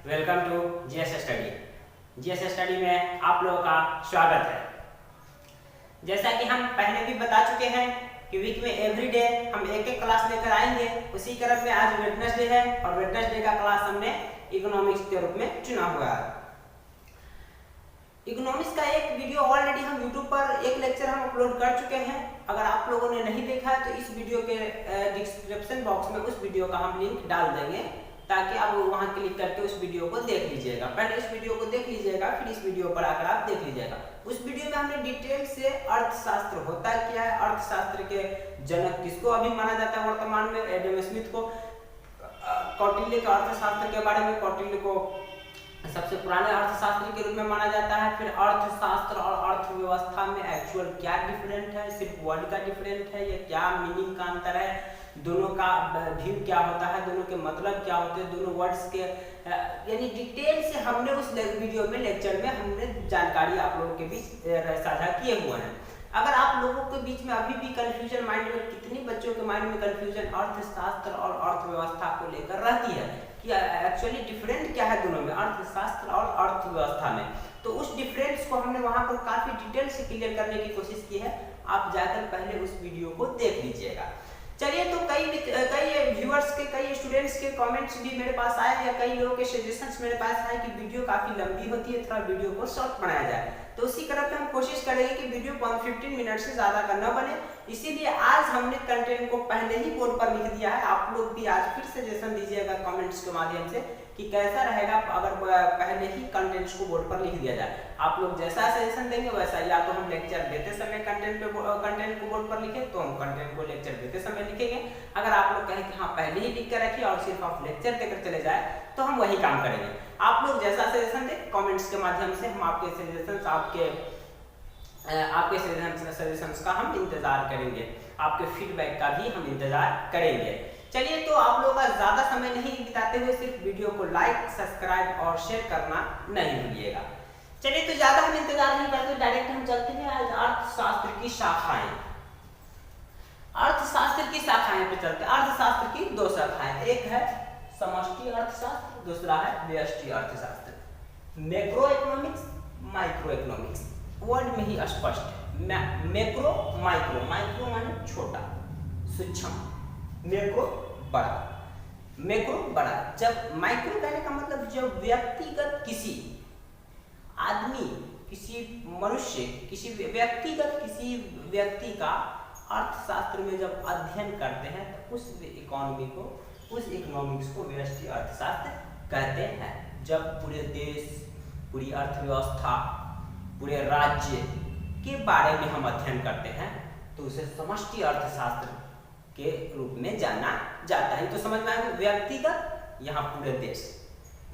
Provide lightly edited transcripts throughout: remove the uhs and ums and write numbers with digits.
Welcome to GS study. GS study में आप लोगों का स्वागत है। जैसा कि हम पहले भी बता चुके हैं कि वीक में एवरी डे हम एक एक क्लास लेकर आएंगे। उसी क्रम में आज वेडनेसडे है और वेडनेसडे का क्लास हमने इकोनॉमिक्स के रूप में चुना हुआ है। इकोनॉमिक्स का एक वीडियो ऑलरेडी हम यूट्यूब पर एक लेक्चर हम अपलोड कर चुके हैं। अगर आप लोगों ने नहीं देखा है तो इस वीडियो के डिस्क्रिप्शन बॉक्स में उस वीडियो का हम लिंक डाल देंगे ताकि आप वहां क्लिक करके उस वीडियो को देख लीजिएगा। पहले इस वीडियो को देख लीजिएगा, फिर इस वीडियो पर आकर आप देख लीजिएगा। उस वीडियो में हमने डिटेल से अर्थशास्त्र होता क्या है, अर्थशास्त्र के जनक किसको अभी माना जाता है वर्तमान में, एडम स्मिथ को, कौटिल्य के अर्थशास्त्र के बारे में, कौटिल्य को सबसे पुराने अर्थशास्त्री के रूप में माना जाता है। फिर अर्थशास्त्र और अर्थव्यवस्था में एक्चुअल क्या डिफरेंट है, सिर्फ वर्ड का डिफरेंट है या क्या मीनिंग का अंतर है, दोनों का व्यू क्या होता है, दोनों के मतलब क्या होते हैं, दोनों वर्ड्स के यानी डिटेल से हमने उस वीडियो में लेक्चर में हमने जानकारी आप लोगों के बीच साझा किए हुए हैं। अगर आप लोगों के बीच में अभी भी कंफ्यूजन माइंड में, कितनी बच्चों के माइंड में कंफ्यूजन अर्थशास्त्र और अर्थव्यवस्था को लेकर रहती है कि एक्चुअली डिफरेंट क्या है दोनों में, अर्थशास्त्र और अर्थव्यवस्था में, तो उस डिफरेंस को हमने वहां पर काफी डिटेल से क्लियर करने की कोशिश की है। आप जाकर पहले उस वीडियो को देख लीजिएगा। चलिए, तो कई व्यूअर्स के, कई स्टूडेंट्स के कमेंट्स भी मेरे पास आए या कई लोगों के सजेशंस मेरे पास आए कि वीडियो काफी लंबी होती है, थोड़ा वीडियो को शॉर्ट बनाया जाए। तो उसी क्रम में हम कोशिश करेंगे कि वीडियो 15 मिनट से ज्यादा का न बने। इसीलिए आज हमने कंटेंट को पहले ही बोर्ड पर लिख दिया है। आप लोग भी आज फिर सजेशन दीजिएगा कमेंट्स के माध्यम से कि कैसा रहेगा अगर पहले ही कंटेंट्स को बोर्ड पर लिख दिया जाए। आप लोग जैसा सजेशन देंगे वैसा, या तो हम लेक्चर देते समय कंटेंट को बोर्ड पर लिखें तो हम कंटेंट को लेक्चर देते समय लिखेंगे। अगर आप लोग कहें कि हाँ पहले ही लिख कर रखिए और सिर्फ आप लेक्चर देकर चले जाए तो हम वही काम करेंगे। आप लोग जैसा सजेशन दें कमेंट्स के माध्यम से हम आपके सजेशंस का हम इंतजार करेंगे, आपके फीडबैक का भी हम इंतजार करेंगे। चलिए, तो आप लोगों का ज्यादा समय नहीं बिताते हुए सिर्फ वीडियो को लाइक, सब्सक्राइब और शेयर करना नहीं भूलिएगा। चलिए, तो ज्यादा हम इंतजार नहीं करते, डायरेक्ट हम चलते हैं आज अर्थशास्त्र की शाखाएं। अर्थशास्त्र की शाखाएं पे चलते हैं। अर्थशास्त्र की दो शाखाएं, एक है समष्टि अर्थशास्त्र, दूसरा है व्यष्टि अर्थशास्त्र। Macro economics, micro economics, word में ही स्पष्ट है। मैक्रो, माइक्रो, माइक्रो माने छोटा, सूक्ष्म, मैक्रो बड़ा, मैक्रो बड़ा। जब माइक्रो कहने का मतलब जब व्यक्तिगत किसी आदमी, किसी मनुष्य, किसी व्यक्तिगत किसी व्यक्ति का अर्थशास्त्र में जब अध्ययन करते हैं तो उस इकोनॉमी को, उस इकोनॉमिक्स को व्यष्टि अर्थशास्त्र कहते हैं। जब पूरे देश, पूरी अर्थव्यवस्था, पूरे राज्य के बारे में हम अध्ययन करते हैं तो उसे समष्टि अर्थशास्त्र के रूप में जाना जाता है। तो समझ में आएगा, व्यक्तिगत यहाँ पूरे देश,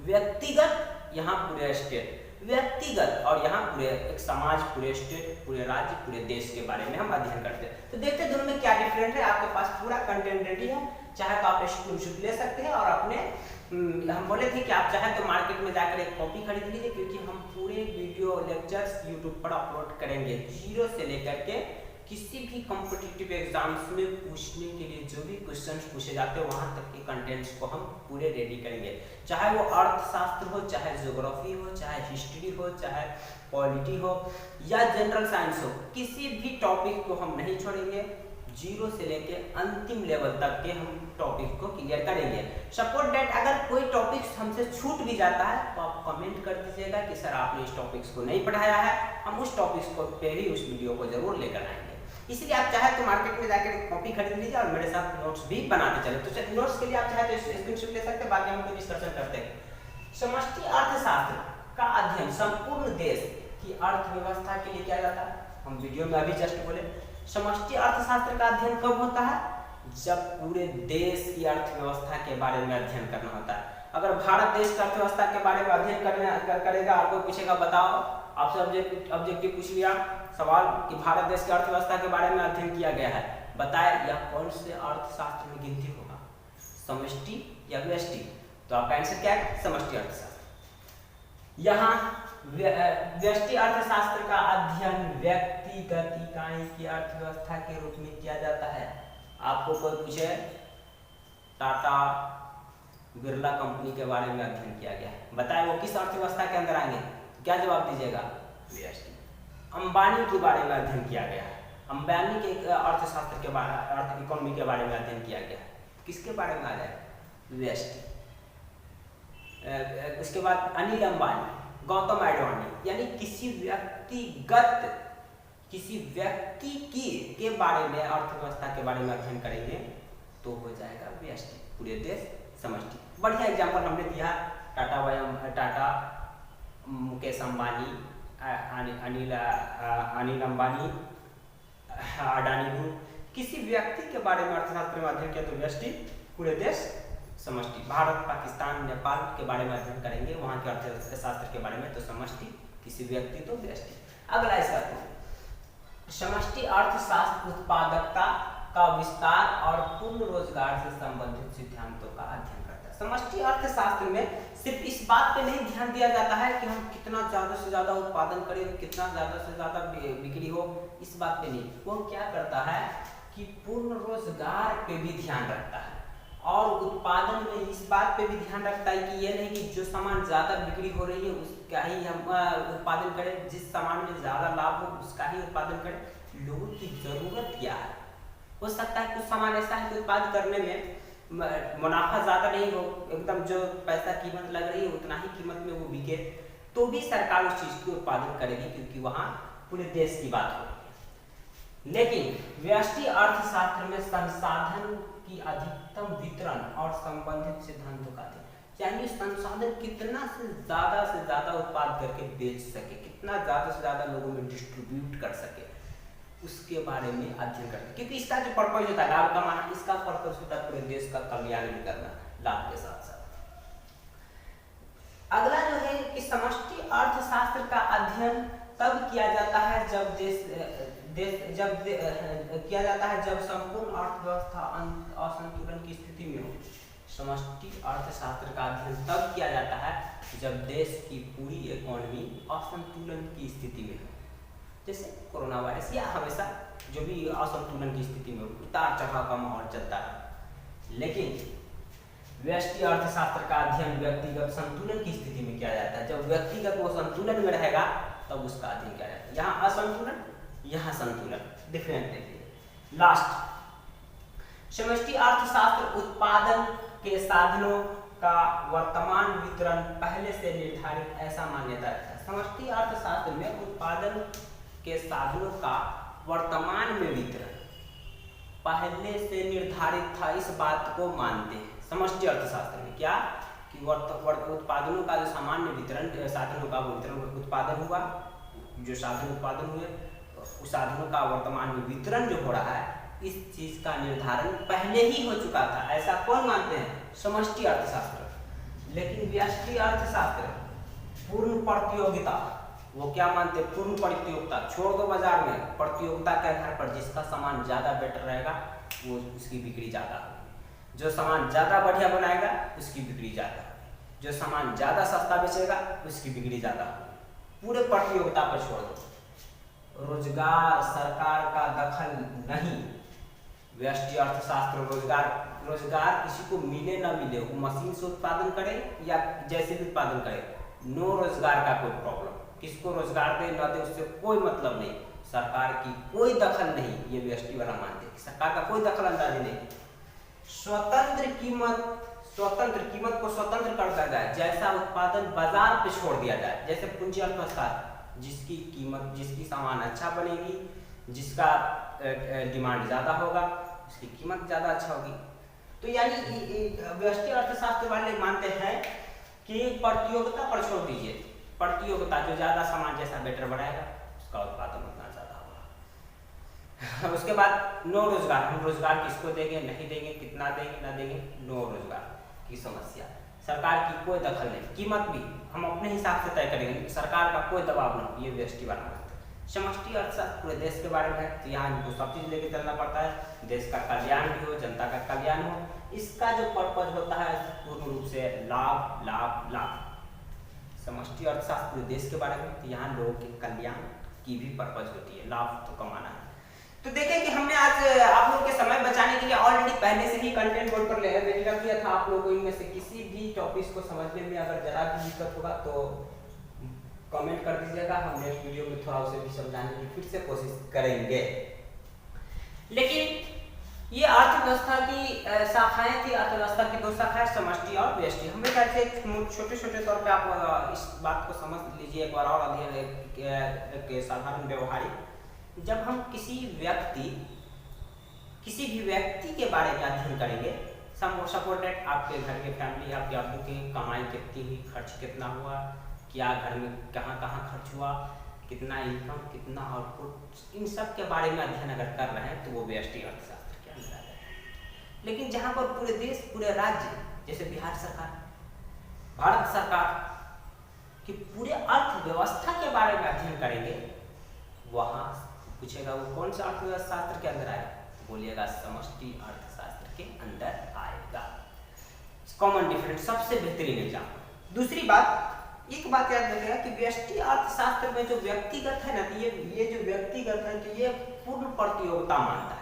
व्यक्तिगत यहाँ पूरे स्टेट, व्यक्तिगत और यहाँ पूरे एक समाज, पूरे स्टेट, पूरे राज्य, पूरे देश के बारे में हम अध्ययन करते हैं। तो देखते हैं दोनों में क्या डिफरेंट है। आपके पास पूरा कंटेंट रेडी है, चाहे तो आप स्क्रीनशॉट ले सकते हैं और अपने हम बोले थे कि आप चाहे तो मार्केट में जाकर एक कॉपी खरीद लीजिए, क्योंकि हम पूरे वीडियो लेक्चर्स यूट्यूब पर अपलोड करेंगे, जीरो से लेकर के किसी भी कॉम्पिटिटिव एग्जाम्स में पूछने के लिए जो भी क्वेश्चंस पूछे जाते हैं वहां तक के कंटेंट्स को हम पूरे रेडी करेंगे। चाहे वो अर्थशास्त्र हो, चाहे ज्योग्राफी हो, चाहे हिस्ट्री हो, चाहे पॉलिटी हो या जनरल साइंस हो, किसी भी टॉपिक को हम नहीं छोड़ेंगे। जीरो से लेके अंतिम लेवल तक के हम टॉपिक को क्लियर करेंगे। सपोज दैट अगर कोई टॉपिक हमसे छूट भी जाता है तो आप कमेंट कर दीजिएगा कि सर आपने इस टॉपिक्स को नहीं पढ़ाया है, हम उस टॉपिक्स को पे ही उस वीडियो को जरूर लेकर आएंगे। इसलिए आप चाहे तो मार्केट में जाकर कॉपी खरीद लीजिए और मेरे साथ नोट्स भी बनाते चले। तो नोट्स के लिए आप चाहे तो स्क्रीनशॉट ले सकते हैं, बाकी हम कोई डिस्कशन करते हैं। समष्टि अर्थशास्त्र का अध्ययन संपूर्ण देश की अर्थव्यवस्था के लिए किया जाता है। हम वीडियो में अभी जस्ट बोले, समष्टि अर्थशास्त्र का अध्ययन कब होता है? जब पूरे देश की अर्थव्यवस्था के बारे में अध्ययन करना होता है। अगर भारत देश की अर्थव्यवस्था के बारे में अध्ययन करेगा, आपको पूछेगा बताओ, आपसे ऑब्जेक्टिव पूछ लिया सवाल कि भारत देश की अर्थव्यवस्था के बारे में अध्ययन किया गया है, बताए या कौन से अर्थशास्त्र में गिनती होगा, समष्टि या व्यष्टि? तो आपका आंसर क्या है? समष्टि अर्थशास्त्र। यहाँ व्यष्टि अर्थशास्त्र का अध्ययन व्यक्तिगत इकाई की अर्थव्यवस्था के रूप में किया जाता है। आपको कोई पूछे टाटा, बिरला कंपनी के बारे में अध्ययन किया गया है। बताए वो किस अर्थव्यवस्था के अंदर आएंगे, तो क्या जवाब दीजिएगा, व्यष्टि। अंबानी के बारे में अध्ययन किया गया है, अंबानी के अर्थशास्त्र के बारे, अर्थ इकोनॉमी के बारे में अध्ययन किया गया है, किसके बारे में आ जाए, व्यष्टि। उसके बाद अनिल अंबानी, गौतम अडवाणी, यानी किसी व्यक्ति के बारे में, अर्थव्यवस्था के बारे में अध्ययन करेंगे तो हो जाएगा व्यष्टि, पूरे देश समष्टि। बढ़िया एग्जाम्पल हमने दिया, टाटा, मुकेश अंबानी, अनिल अंबानी, अडानी ग्रुप, किसी व्यक्ति के बारे में अर्थशास्त्र में अध्ययन किया तो व्यष्टि, पूरे देश समष्टि। भारत, पाकिस्तान, नेपाल के बारे में अध्ययन करेंगे, वहाँ के अर्थशास्त्र के बारे में तो समष्टि, किसी व्यक्ति तो व्यष्टि। अगला इसका समष्टि अर्थशास्त्र उत्पादकता का विस्तार और पूर्ण रोजगार से संबंधित सिद्धांतों का अध्ययन करता है। समष्टि अर्थशास्त्र में सिर्फ इस बात पे नहीं ध्यान दिया जाता है कि हम कितना ज्यादा से ज्यादा उत्पादन करें, कितना ज्यादा से ज्यादा बिक्री हो, इस बात पे नहीं। वो क्या करता है कि पूर्ण रोजगार पे भी ध्यान रखता है और उत्पादन में इस बात पे भी ध्यान रखता है कि ये नहीं कि जो सामान ज्यादा बिक्री हो रही है उसका ही हम उत्पादन करें, जिस सामान में ज्यादा लाभ हो उसका ही उत्पादन करें। लोगों की जरूरत क्या है, हो सकता है कुछ सामान ऐसा है कि उत्पादन करने में मुनाफा ज्यादा नहीं हो, एकदम जो पैसा कीमत लग रही है उतना ही कीमत में वो बिके, तो भी सरकार उस चीज को उत्पादन करेगी क्योंकि वहाँ पूरे देश की बात हो रही है। लेकिन व्यष्टि अर्थशास्त्र में संसाधन की अधिकतम वितरण और संबंधित सिद्धांतों का अध्ययन, यानी संसाधन कितना से ज्यादा उत्पाद करके बेच सके, कितना ज्यादा से ज्यादा लोगों में डिस्ट्रीब्यूट कर सके, उसके बारे में अध्ययन करते हैं। क्योंकि इसका जो पर्पज होता है लाभ कमाना, इसका पर्पज होता है पूरे देश का कल्याण भी करना लाभ के साथ साथ। अगला जो है कि समष्टि अर्थशास्त्र का अध्ययन तब किया जाता है जब संपूर्ण अर्थव्यवस्था असंतुलन की स्थिति में हो। समष्टि अर्थशास्त्र का अध्ययन तब किया जाता है जब देश की पूरी इकोनॉमी असंतुलन की स्थिति में हो, जैसे कोरोना वायरस या हमेशा जो भी असंतुलन की स्थिति में उतार चढ़ाव का माहौल चलता है। लेकिन व्यष्टि अर्थशास्त्र का अध्ययन व्यक्तिगत संतुलन की स्थिति में किया जाता है। जब व्यक्तिगत वो संतुलन में रहेगा तब उसका अध्ययन किया जाता है। यहाँ असंतुलन, यहाँ संतुलन, डिफरेंट देखिए। लास्ट, समष्टि अर्थशास्त्र उत्पादन के साधनों का वर्तमान वितरण पहले से निर्धारित ऐसा मान्यता रखता है। समष्टि अर्थशास्त्र में उत्पादन के साधनों का वर्तमान में वितरण पहले से निर्धारित था, इस बात को मानते हैं समष्टि अर्थशास्त्र में। क्या कि उत्पादनों का जो सामान्य वितरण, साधनों का वितरण, उत्पादन हुआ, जो साधन उत्पादन हुए उस साधनों का वर्तमान में वितरण जो हो रहा है, इस चीज का निर्धारण पहले ही हो चुका था, ऐसा कौन मानते हैं, समष्टि अर्थशास्त्र। लेकिन व्यष्टि अर्थशास्त्र पूर्ण प्रतियोगिता, वो क्या मानते हैं, पूर्ण प्रतियोगिता, छोड़ दो बाजार में, प्रतियोगिता के आधार पर जिसका सामान ज्यादा बेटर रहेगा वो उसकी बिक्री ज्यादा होगी, जो सामान ज्यादा बढ़िया बनाएगा उसकी बिक्री ज्यादा होगी, जो सामान ज्यादा सस्ता बेचेगा उसकी बिक्री ज्यादा होगी। पूरे प्रतियोगिता पर छोड़ दो। रोजगार, सरकार का दखल नहीं। व्यष्टि अर्थशास्त्र रोजगार किसी को मिले ना मिले, वो मशीन से उत्पादन करे या जैसे भी उत्पादन करे, नो रोजगार का कोई प्रॉब्लम, किसको रोजगार दे ना दे उससे कोई मतलब नहीं, सरकार की कोई दखल नहीं। ये व्यष्टि वाला मानते हैं, सरकार का कोई दखल अंदाजी नहीं। स्वतंत्र कीमत को स्वतंत्र कर दिया जाए, जैसा उत्पादन बाजार पे छोड़ दिया जाए, जैसे पूंजी अर्थव्यवस्था, जिसकी कीमत, जिसकी सामान अच्छा बनेगी, जिसका डिमांड ज्यादा होगा उसकी कीमत ज्यादा अच्छा होगी। तो यानी व्यष्टि अर्थशास्त्र वाले मानते हैं कि प्रतियोगिता पर छोड़ दीजिए, प्रतियोगिता, जो ज्यादा सामान जैसा बेटर बनाएगा उसका उत्पादन उतना ज्यादा होगा। उसके बाद नो रोजगार, हम रोजगार किसको देंगे, नहीं देंगे, कितना देंगे ना देंगे, नो रोजगार की समस्या। सरकार की कोई दखल नहीं, कीमत भी हम अपने हिसाब से तय करेंगे, सरकार का कोई दबाव नहीं। ये व्यष्टि वाला मानते हैं। समष्टि अर्थशास्त्र पूरे देश के बारे में है, तो यहाँ इनको सब चीज लेके चलना पड़ता है, देश का कल्याण भी हो, जनता का कल्याण हो। इसका जो पर्पज होता है पूर्ण रूप से लाभ लाभ लाभ। समष्टि अर्थशास्त्र पूरे देश के बारे में, तो यहाँ लोगों के कल्याण की भी पर्पज होती है, लाभ तो कमाना है। तो देखें कि हमने आज आप लोगों के समय बचाने के लिए ऑलरेडी पहले से ही कंटेंट बोर्ड पर रेडी रख दिया था। आप लोगों को इनमें से किसी भी टॉपिक्स को समझने में अगर जरा भी दिक्कत होगा तो कमेंट कर दीजिएगा, हम नेक्स्ट वीडियो में थोड़ा उसे भी समझाने की फिर से कोशिश करेंगे। लेकिन ये अर्थव्यवस्था की शाखाएं थी, अर्थव्यवस्था की 2 शाखाएं, समष्टि और व्यष्टि। हमें कहते हैं छोटे-छोटे तौर पे आप इस बात को समझ लीजिए एक बार और अध्ययन के साधारण व्यवहारिक। जब हम किसी भी व्यक्ति के बारे में अध्ययन करेंगे, सपोर्टेड आपके घर के फैमिली, आपके आपको की कमाई कितनी हुई, खर्च कितना हुआ, क्या घर में कहाँ खर्च हुआ, कितना इनकम, कितना आउटपुट, इन सब के बारे में अध्ययन अगर कर रहे हैं तो वो व्यष्टि अर्थशास्त्र के अंदर आता है। लेकिन जहाँ पर पूरे देश, पूरे राज्य, जैसे बिहार सरकार, भारत सरकार की पूरे अर्थव्यवस्था के बारे में अध्ययन करेंगे, वहाँ पूछेगा वो कौन सा अर्थशास्त्र के अंदर आएगा, बोलिएगा समष्टि अर्थशास्त्र के अंदर आएगा। कॉमन डिफरेंस, सबसे बेहतरीन एग्जाम्पल। दूसरी बात, एक बात याद रखिएगा कि व्यष्टि अर्थशास्त्र में जो व्यक्तिगत है ना, ये जो व्यक्तिगत है तो ये पूर्ण प्रतियोगिता मानता है।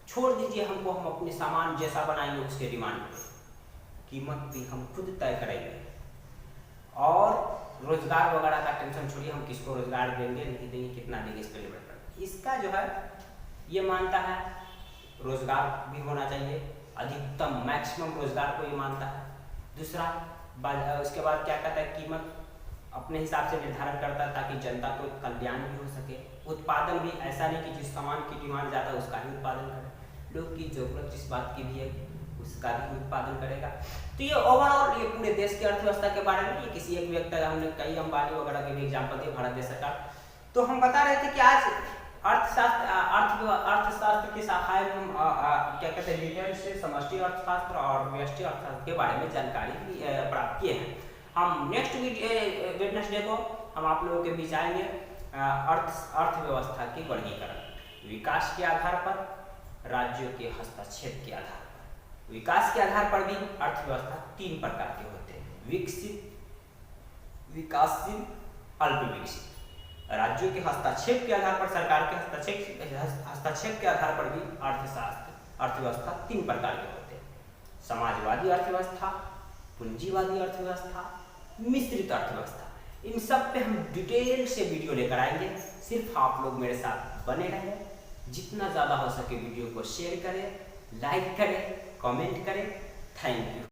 छोड़ दीजिए हमको, हम अपने सामान जैसा बनाएंगे उसके डिमांड पे, कीमत भी हम खुद तय करेंगे। और रोजगार वगैरह का टेंशन छोड़िए, हम किसको रोजगार देंगे, नहीं देंगे, कितना देंगे, इस पर निर्भर करता है। इसका जो है ये मानता है रोजगार भी होना चाहिए, अधिकतम मैक्सिमम रोजगार को ये मानता है। दूसरा उसके बाद क्या कहता है, कीमत अपने हिसाब से निर्धारण करता है ताकि जनता को कल्याण भी हो सके। उत्पादन भी ऐसा नहीं कि जिस सामान की डिमांड ज़्यादा उसका ही उत्पादन करे, लोग की जरूरत जिस बात की भी है उसका भी उत्पादन करेगा। तो ये ओवरऑल ये पूरे देश की अर्थव्यवस्था के बारे में, ये किसी एक व्यक्ति, हमने कई अंबानी वगैरह के भी एग्जाम्पल दिए, भारत देश सरकार। तो हम बता रहे थे कि आज अर्थशास्त्र की शाखाएं में हम क्या कहते हैं, डिटेल से समष्टि अर्थशास्त्र और व्यष्टि अर्थशास्त्र के बारे में जानकारी प्राप्त किए हैं। हम नेक्स्ट वेडनेसडे को हम आप लोगों के बीच आएंगे अर्थव्यवस्था की वर्गीकरण, विकास के आधार पर, राज्यों के हस्तक्षेप के आधार पर। विकास के आधार पर भी अर्थव्यवस्था 3 प्रकार के होते हैं, विकसित, विकासशील, अल्प विकसित। राज्यों के हस्तक्षेप के आधार पर, सरकार के हस्तक्षेप के आधार पर भी अर्थव्यवस्था 3 प्रकार के होते हैं, समाजवादी अर्थव्यवस्था, पूंजीवादी अर्थव्यवस्था, मिश्रित अर्थव्यवस्था। इन सब पे हम डिटेल से वीडियो लेकर आएंगे। सिर्फ आप लोग मेरे साथ बने रहें, जितना ज़्यादा हो सके वीडियो को शेयर करें, लाइक करें, कमेंट करें। Thank you.